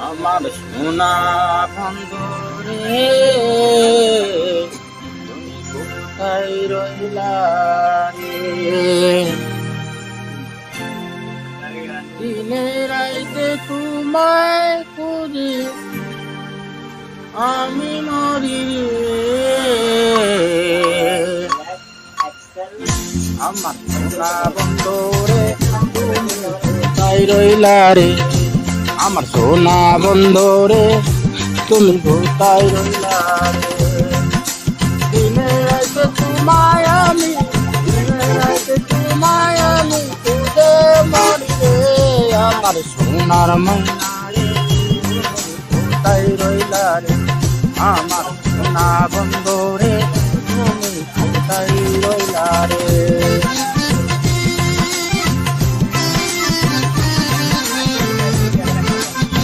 আমার সোনা বন্ধুরে তুমি কোথায় রইলা রে? দিনে রাইতে তোমায় খুঁজি আমি মরি রে। আমার সোনা বন্ধুরে তুমি কোথায় রইলা রে? আমার সোনা বন্ধুরে তুমি কোথায় রইলা রে? দিনে রাইতে তোমায় আমি খুঁজে মরি রে। আমার সোনার ময়না রে কোথায় রইলা রে? আমার সোনা বন্ধুরে তুমি কোথায় রইলা রে?